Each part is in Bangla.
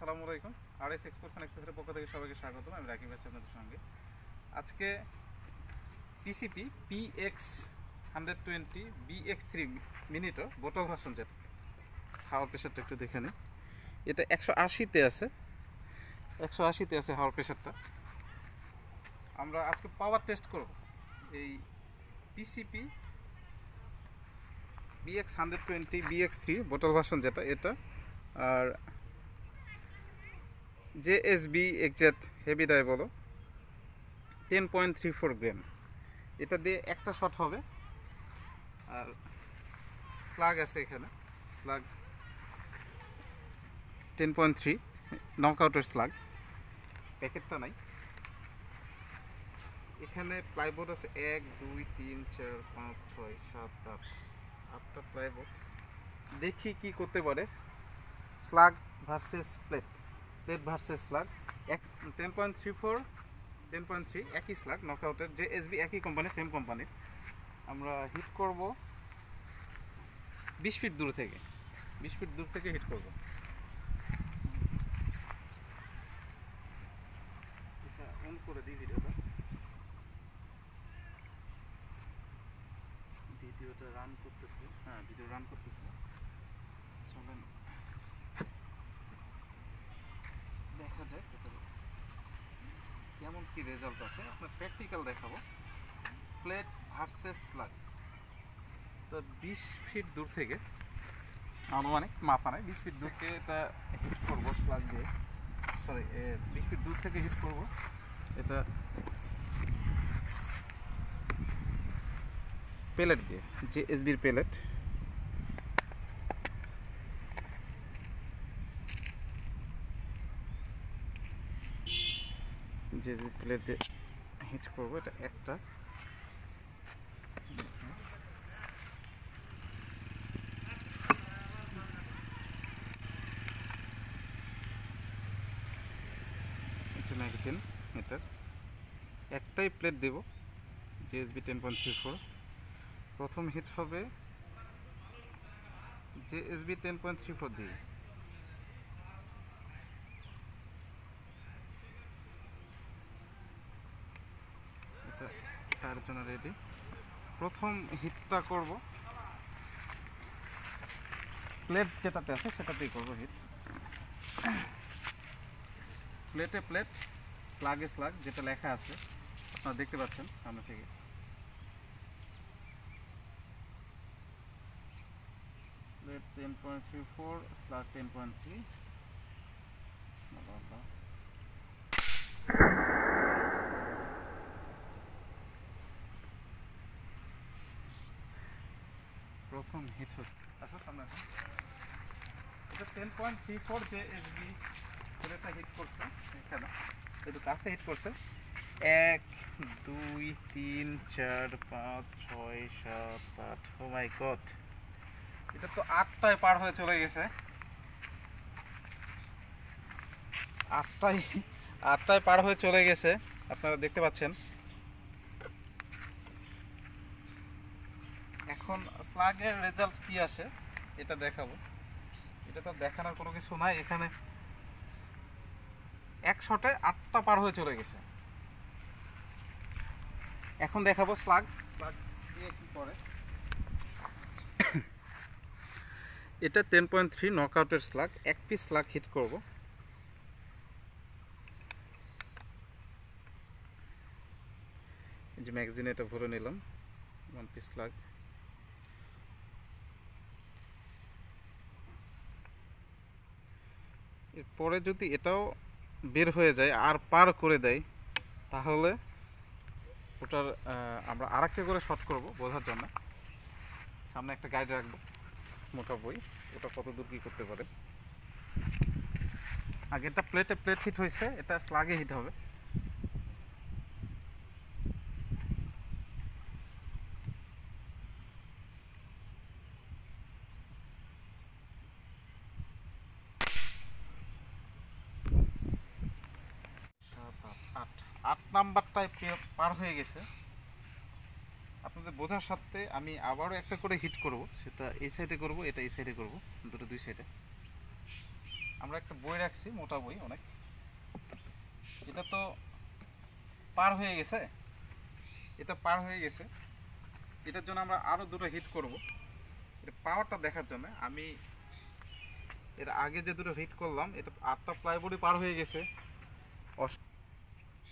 আসসালামু আলাইকুম। RS এক্সপোর্টস অ্যান্ড এক্সেসরির পক্ষ থেকে সবাইকে স্বাগতম। আমি রাকিব আছি আপনাদের সঙ্গে। আজকে পিসিপি PX120 BX3 মিনিটো বোতল ভার্সন, যেটা হাওয়ার প্রেশারটা একটু দেখে নিই। এটা 180-তে আছে, 180-তে আছে হাওয়ার প্রেশারটা। আমরা আজকে পাওয়ার টেস্ট করব এই পিসিপি BX120 BX3 বোতল ভার্সন, যেটা এটা। আর JSB এক্সাট হেভি দায় বলো 10.34 গ্রাম। এটা দিয়ে একটা শট হবে। আর স্লাগ আছে এখানে, স্লাগ 10.3 নকআউটের স্লাগ, প্যাকেটটা নাই। এখানে প্লাইবোর্ড আছে 1 2 3 4 5 6 7 8, 8টা প্লাইবোর্ড। দেখি কি করতে পারে। Slug versus plate, plate versus slug. 10.34 10.3 একই স্লাগ, নকআউটের। JSB একই কোম্পানি, সেম কোম্পানির। আমরা হিট করব 20 ফিট দূর থেকে, 20 ফিট দূর থেকে হিট করব। এটা অন করে দিই ভিডিওটা। ভিডিওটা রান করতেছে, হ্যাঁ ভিডিও রান করতেছে। চলেন দেখা যায় এটা কেমন কি রেজাল্ট আছে। আপনার প্র্যাকটিক্যাল দেখাবো। Plate versus slug. তো 20 ফিট দূর থেকে, আনুমানিক মাপা নাই, 20 ফিট দূর থেকে এটা হিট করবো স্লাগ দিয়ে। সরি, 20 ফিট দূর থেকে হিট করবো এটা পেলেট দিয়ে, JSBর পেলেট। JSB প্লেট দিয়ে হিট করবো। এটা একটা ম্যাগাজিন, এটার একটাই প্লেট দেব, JSB 10.34। প্রথম হিট হবে JSB 10.34 দিয়ে। এটা ফায়ারের জন্য রেডি। প্রথম হিটটা করব প্লেট যেটাতে আছে সেটাতেই করব হিট। প্লেটে প্লেট, স্লাগে স্লাগ, যেটা লেখা আছে আপনারা দেখতে পাচ্ছেন সামনে থেকে। Plate 10.34, slug 10.3। প্রথম হিট হচ্ছে, আচ্ছা সামনে এটা 10.34 JSB প্লেটটা হিট করছে এখানে, একটু কাছে হিট করছে। 1 2 3 4 5 6 7 8। ও মাই গড, এটা তো 8টায় পার হয়ে চলে গেছে। 8টায় 8টায় পার হয়ে চলে গেছে, আপনারা দেখতে পাচ্ছেন। এখন স্লাগের রেজাল্ট কি আসে এটা দেখাবো। এটা তো দেখানোর কোনো কিছু নাই। এখানে এক শটে 8টা পার হয়ে চলে গেছে। এখন দেখাবো স্লাগ, স্লাগ দিয়ে কি করে। এটা 10.3 নকআউটের স্লাগ, এক পিস স্লাগ হিট করব। এই যে ম্যাগাজিনে এটা ভরে নিলাম, 1 পিস স্লাগ। এরপরে যদি এটাও বের হয়ে যায় আর পার করে দেয়, তাহলে ওটার আমরা আরেকটা করে শট করব বোঝার জন্য। সামনে একটা গাইড রাখবো, মোটা বই, ওটা কত দূর কী করতে পারে। আগেরটা প্লেটে প্লেট হিট হয়েছে, এটা স্লাগে হিট হবে। আট 8 নাম্বারটায় পার হয়ে গেছে। আপনাদের বোঝার সাথে আমি আবারও একটা করে হিট করব, সেটা এই সাইডে করব, এটা এই সাইডে করব, দুটো দুই সাইডে। আমরা একটা বই রাখছি, মোটা বই অনেক। এটা তো পার হয়ে গেছে, এটা পার হয়ে গেছে। এটার জন্য আমরা আরও দুটো হিট করব। এটা পাওয়ারটা দেখার জন্য আমি এর আগে যে দুটো হিট করলাম, এটা 8টা প্লাইবোর্ডই পার হয়ে গেছে।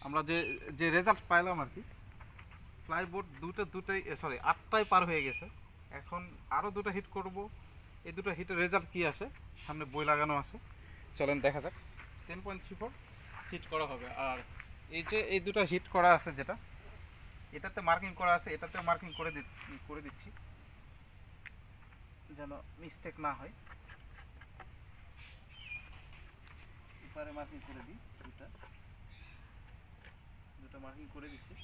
আমরা যে যে রেজাল্ট পাইলাম আর কি, প্লাইবোর্ড দুটোই সরি 8টাই পার হয়ে গেছে। এখন আরও দুটো হিট করব। এই দুটো হিটের রেজাল্ট কী আসে, সামনে বই লাগানো আছে, চলেন দেখা যাক। 10.34 হিট করা হবে। আর এই যে এই দুটো হিট করা আছে, যেটা এটাতে মার্কিং করা আছে, এটাতে মার্কিং করে দিচ্ছি যেন মিস্টেক না হয়। এবারে মার্কিং করে দিই, দুটো মার্কিং করে দিচ্ছি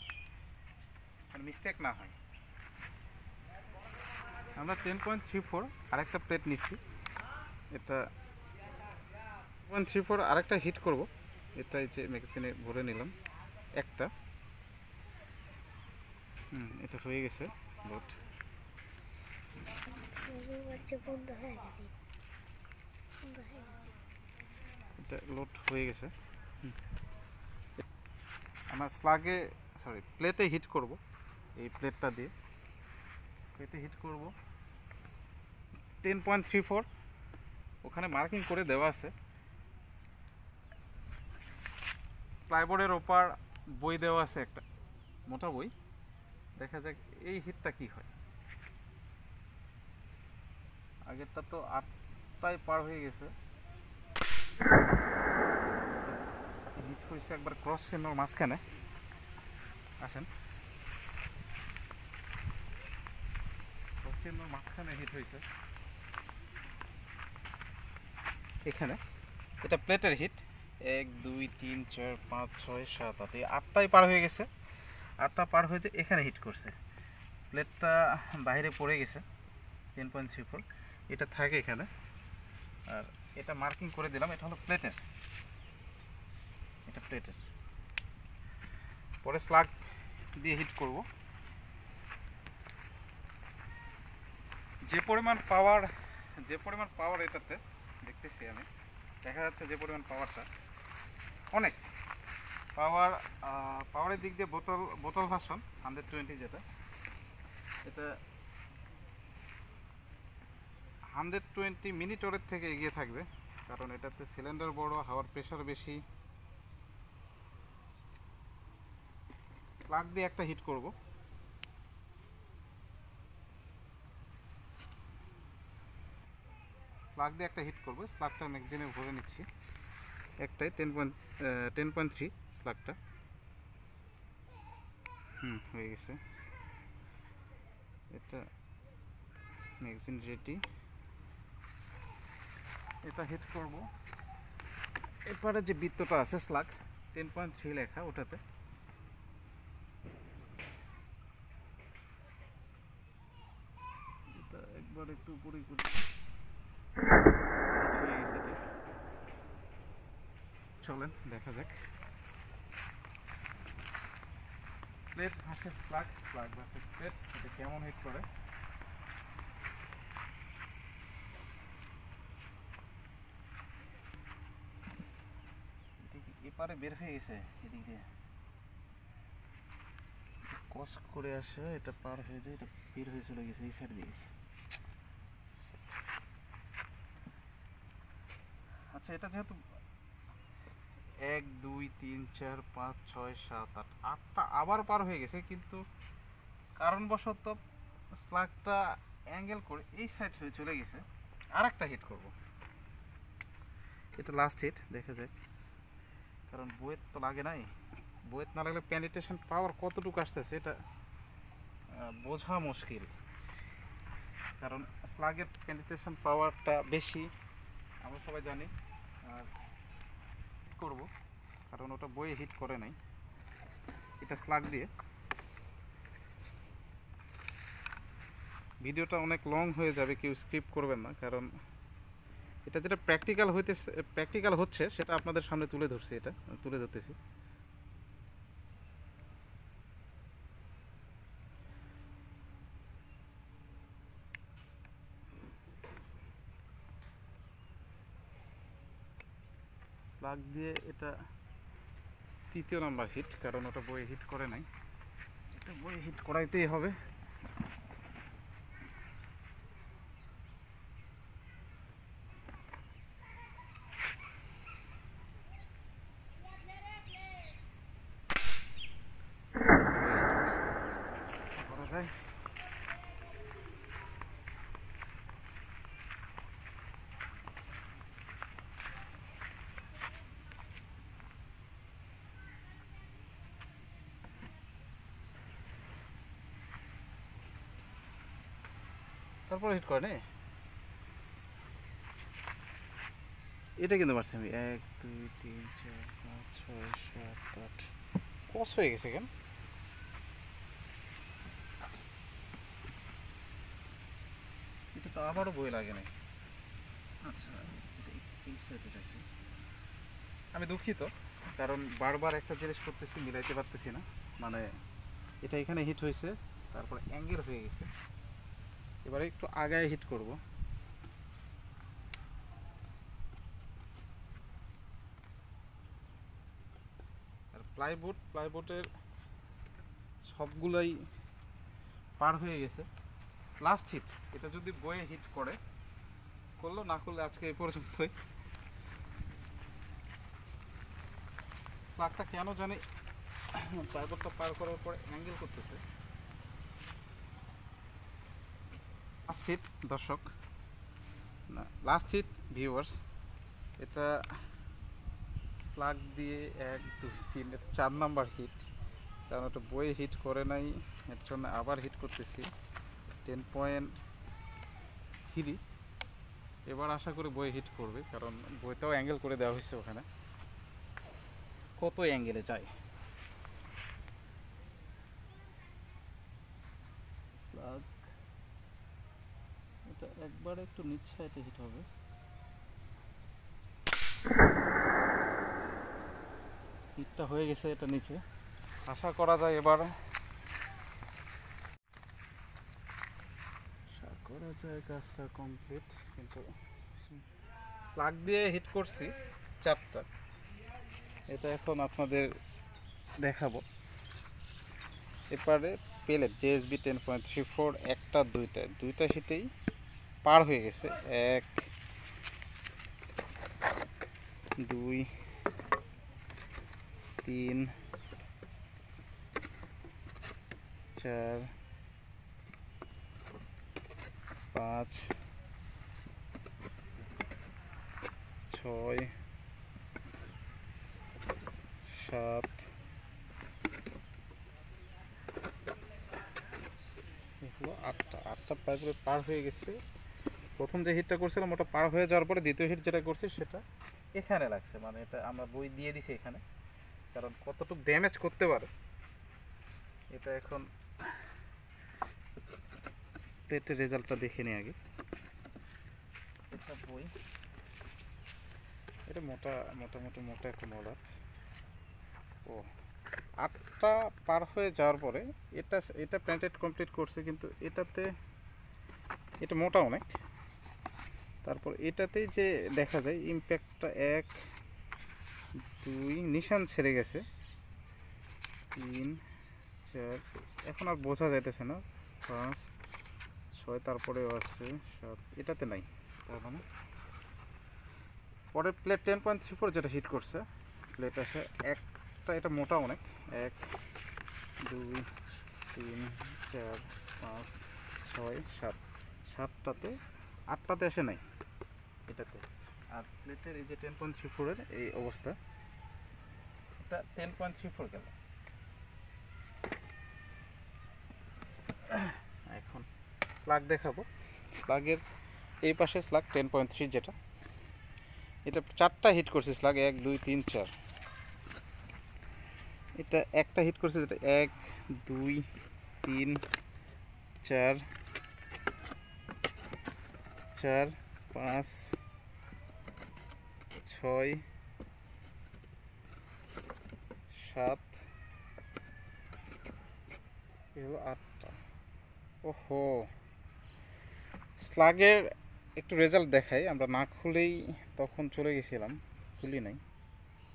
মানে মিস্টেক না হয়। আমরা 10.34 আরেকটা প্লেট নিচ্ছি, এটা 10.34 আরেকটা হিট করব। এটা এই যে ম্যাগাজিনে ভরে নিলাম একটা। এটা হয়ে গেছে লোড। এটা লোড হয়ে গেছে। আমরা স্লাগে প্লেটে হিট করব। এই প্লেটটা দিয়ে প্লেটে হিট করব 10.34। ওখানে মার্কিং করে দেওয়া আছে। প্লাইবোর্ডের ওপার বই দেওয়া আছে একটা মোটা বই, দেখা যাক এই হিটটা কি হয়। আগেরটা তো 8টাই পার হয়ে গেছে, হিট হয়েছে একবার ক্রস চিহ্নর মাঝখানে। আসেন, ক্রস চিহ্নর মাঝখানে হিট হয়েছে এখানে। এটা প্লেটের হিট 1 2 3 4 5 6 7 8, এই 8টাই পার হয়ে গেছে। 8টা পার হয়েছে, এখানে হিট করছে। প্লেটটা বাইরে পড়ে গেছে 10.34, এটা থাকে এখানে। আর এটা মার্কিং করে দিলাম, এটা হলো প্লেটের, এটা প্লেটের। পরে স্লাগ দিয়ে হিট করব। যে পরিমাণ পাওয়ার এটাতে দেখতেছি আমি, দেখা যাচ্ছে যে পরিমাণ পাওয়ারটা অনেক পাওয়ারের দিক দিয়ে বোতল ভার্সন 120, যেটা এটা 120 মিনিটরের থেকে এগিয়ে থাকবে, কারণ এটাতে সিলিন্ডার বড়, হাওয়ার প্রেশার বেশি। স্লাগ দিয়ে একটা হিট করব। স্লাগটা ম্যাগজিনে ভরে নিচ্ছি, একটাই 10.3 স্লাগটা। হয়ে গেছে, এটা ম্যাগজিন রেডি। এটা হিট করব। এরপরে যে বৃত্তটা আছে স্লাগ 10.3 লেখা, ওটাতে এটা একবার একটু উপরে হয়ে গেছে। ঠিক, চলেন দেখা যাক plate versus slug versus plate, এটা কেমন হিট করে। এপারে বের হয়ে গেছে, এদিক দিয়ে ক্রস করে আসে, এটা পার হয়ে যায়, এটা বের হয়ে চলে গেছে এই সাইড দিয়ে গেছে। আচ্ছা, এটা যেহেতু 1 2 3 4 5 6 7 8, 8টা আবার পার হয়ে গেছে, কিন্তু কারণবশত স্লাগটা অ্যাঙ্গেল করে এই সাইড হয়ে চলে গেছে। আর একটা হিট করব, এটা লাস্ট হিট, দেখা যাক। কারণ বইয়ের তো লাগে নাই, বইয়ের না লাগলে পেনিট্রেশন পাওয়ার কতটুকু আসতেছে এটা বোঝা মুশকিল, কারণ স্লাগের পেনিট্রেশন পাওয়ারটা বেশি, আমরা সবাই জানি। আর করব, কারণ ওটা বইয়ে হিট করে নাই। এটা স্লাগ দিয়ে ভিডিওটা অনেক লং হয়ে যাবে, কেউ স্ক্রিপ্ট করবেন না, কারণ এটা যেটা প্র্যাকটিক্যাল হচ্ছে সেটা আপনাদের সামনে তুলে ধরতেছি। স্লাগ দিয়ে এটা 3য় নাম্বার হিট, কারণ ওটা বইয়ে হিট করে নাই, এটা বইয়ে হিট করাইতেই হবে। করা যায়। তারপরে হিট করে নে, এটা কিন্তু মারছি আমি 1 2 3 4 5 6 7 8 ক্রস হয়ে গেছে কেন? এটা তো আবারও বই লাগে নাই। আচ্ছা, এই সাইডে রাখি। আমি দুঃখিত, কারণ বারবার একটা জিনিস করতেছি, মিলাইতে পারতেছি না। মানে এটা এখানে হিট হয়েছে, তারপর অ্যাঙ্গেল হয়ে গেছে। এবারে একটু আগায় হিট করব। আর প্লাইবোর্ডের সবগুলাই পার হয়ে গেছে। লাস্ট হিট, এটা যদি বয়ে হিট করলো না করলে আজকে এই পর্যন্তই। স্লাগটা কেন জানি প্লাইবোর্ডটা পার করার পরে অ্যাঙ্গেল করতেছে। লাস্ট হিট দর্শক, না লাস্ট হিট ভিউয়ার্স, এটা স্লাগ দিয়ে 1 2 3, এটা 4 নাম্বার হিট, কারণ ওটা বইয়ে হিট করে নাই, এর জন্য আবার হিট করতেছি 10.3। এবার আশা করি বইয়ে হিট করবে, কারণ বইটাও অ্যাঙ্গেল করে দেওয়া হয়েছে। ওখানে কত অ্যাঙ্গেলে যায় স্লাগ, এটা একবার একটু নিচ সাইডে হিট হবে। হিটটা হয়ে গেছে এটা নিচে, আশা করা যায় এবার কাজটা কমপ্লিট। কিন্তু স্লাগ দিয়ে হিট করছি 4টা, এটা এখন আপনাদের দেখাবো। এবারে পেলেট জেএসবি 10.34 একটা দুইটা হিটেই পার হয়ে গেছে। 1 2 3 4 5 6 7 এগুলো 8টা পাইপে পার হয়ে গেছে। প্রথম যে হিটটা করছিলাম ওটা পার হয়ে যাওয়ার পরে দ্বিতীয় হিট যেটা করছি সেটা এখানে লাগছে। মানে এটা আমরা বই দিয়ে দিছি এখানে, কারণ কতটুকু ড্যামেজ করতে পারে এটা এখন প্লেটের রেজাল্টটা দেখে নিই আগে। এটা বই, এটা মোটামুটি মোটা একটা মলাট। ও 8টা পার হয়ে যাওয়ার পরে এটা প্যান্টেড কমপ্লিট করছে, কিন্তু এটা মোটা অনেক। তারপর এটাতেই যে দেখা যায় ইম্প্যাক্টটা 1 2 নিশান ছেড়ে গেছে, 3 4, এখন আর বোঝা যাইতেছে না, 5 6, তারপরেও আসছে 7, এটাতে নাই। তার মানে পরে প্লেট 10.34 যেটা হিট করছে প্লেট আসে একটা, এটা মোটা অনেক, 1 2 3 4 5 6 7, 7টাতে 8টাতে আসে নাই এটাতে। আর প্লেটের এই যে 10.34 এই অবস্থা, এটা 10.34 গেল। এখন স্লাগ দেখাবো। স্লাগের এই পাশে স্লাগ 10.3 যেটা, এটা 4টা হিট করছে স্লাগ, 1 2 3 4। এটা একটা হিট করছে যেটা 1 2 3 4 4 5 6 7, এগুলো 8টা। ওহো, স্লাগের একটু রেজাল্ট দেখাই। আমরা না খুলেই তখন চলে গেছিলাম, খুলি নাই।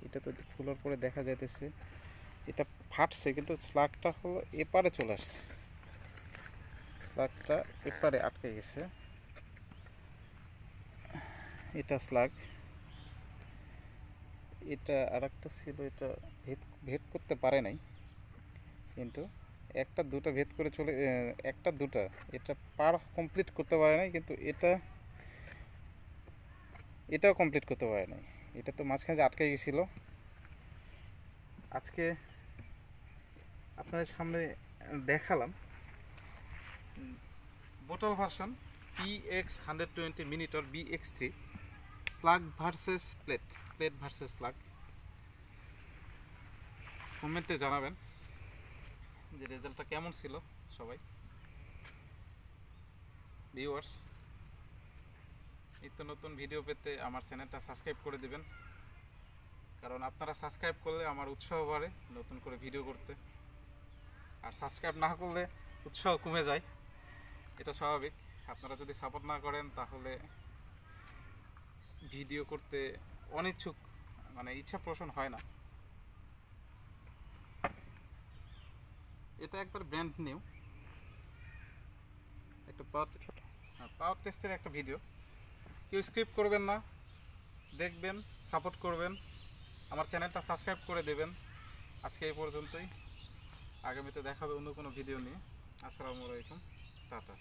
এটা তো খোলার পরে দেখা যাইতেছে এটা ফাটছে, কিন্তু স্লাগটা হলো এপারে চলে আসছে, স্লাগটা এপারে আটকে গেছে। এটা স্লাগ, এটা আর একটা ছিল, এটা ভেদ ভেদ করতে পারে নাই, কিন্তু একটা দুটা ভেদ করে চলে একটা দুটা এটা পার কমপ্লিট করতে পারে নাই, কিন্তু এটাও কমপ্লিট করতে পারে নাই। এটা তো মাঝখানে যে আটকে গেছিলো। আজকে আপনাদের সামনে দেখালাম bottle version PX120 মিনিটর BX3 slug versus plate, plate versus slug. কমেন্টে জানাবেন যে রেজাল্টটা কেমন ছিল সবাই। ভিউয়ার্স, নিত্য নতুন ভিডিও পেতে আমার চ্যানেলটা সাবস্ক্রাইব করে দিবেন, কারণ আপনারা সাবস্ক্রাইব করলে আমার উৎসাহ বাড়ে নতুন করে ভিডিও করতে, আর সাবস্ক্রাইব না করলে উৎসাহ কমে যায়, এটা স্বাভাবিক। আপনারা যদি সাপোর্ট না করেন তাহলে ভিডিও করতে অনিচ্ছুক, মানে ইচ্ছা পোষণ হয় না। এটা একবার ব্র্যান্ড নিউ একটা পাওয়ার টেস্টের একটা ভিডিও। কেউ স্ক্রিপ্ট করবেন না, দেখবেন, সাপোর্ট করবেন, আমার চ্যানেলটা সাবস্ক্রাইব করে দেবেন। আজকে এই পর্যন্তই, আগামীতে দেখা হবে অন্য কোনো ভিডিও নিয়ে। আসসালামু আলাইকুম, টাটা।